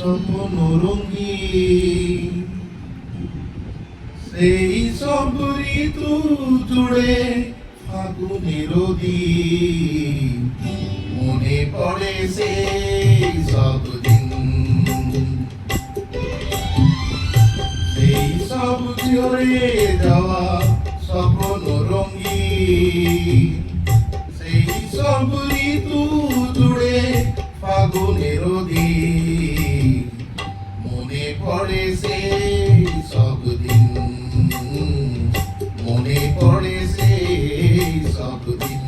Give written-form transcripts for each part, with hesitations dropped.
স্বপ্ন রঙিন সেই সব ঋতু জুড়ে ফাগুনের দিন মনে পড়ে সেই সব দিন সেই সব ঝরে যাওয়া স্বপ্ন রঙিন সেই সব ঋতু জুড়ে ফাগুনের দিন মনে পড়ে সেই সব দিন মনে পড়ে সেই সব দিন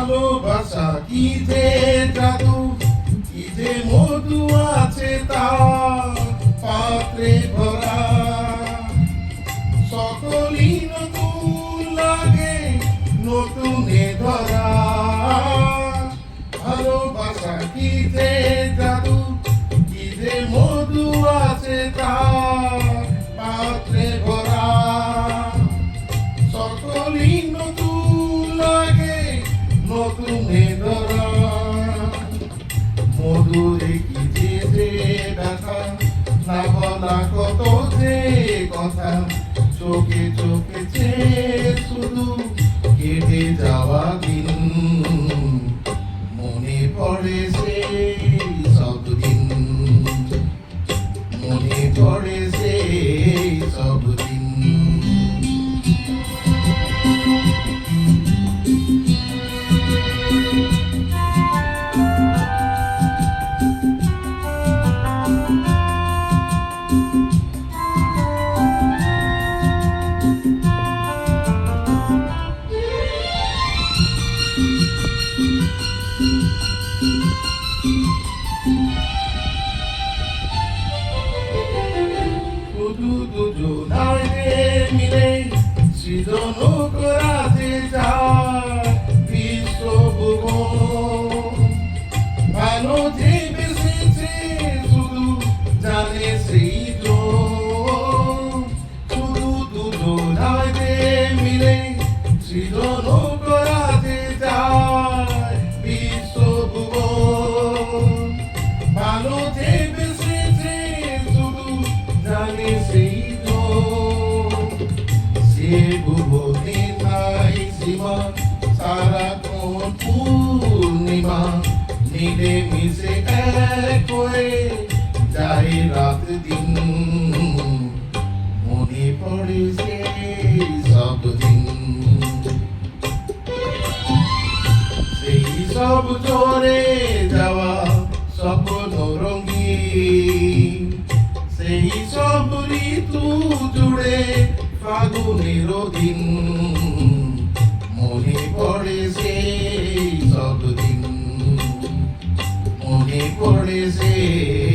ভালোবাসা কি যে জাদু কি যে মধু আছে তার পাত্রে ভরা সকলই নতুন লাগে নতুনে ধরা ভালোবাসা কি যে জাদু কি যে মধু আছে তার পাত্রে ভরা সকলই নতুন লাগে নতুনে ধরা মধুরে কি যে ব্যথা না বলা কত যে কথা চোখে চোখে শুধু কেটে যাওয়া দিন মনে পড়ে সেই সব দিন মনে পড়ে সেই সব দিন মিলে সৃজন করাতে যায় বিশ্বভুবন ভালো যে বেসেছে শুধু জানে সেই শুধু দুজনায় মিলে সৃজন করাতে যায় বিশ্বভুবন ভালো যে বেসেছে শুধু জানে সেই ভুবনে নাই সীমা সারাক্ষণ পূর্ণিমা মিলে মিশে এক হয়ে যায় রাত দিন মনে পড়ে সেই সব দিন সেই সব ঝরে যাওয়া স্বপ্ন রঙিন সেই সব ঋতু জুড়ে ফাগুনের দিন মনে পড়ে সেই সব দিন মনে পড়ে সেই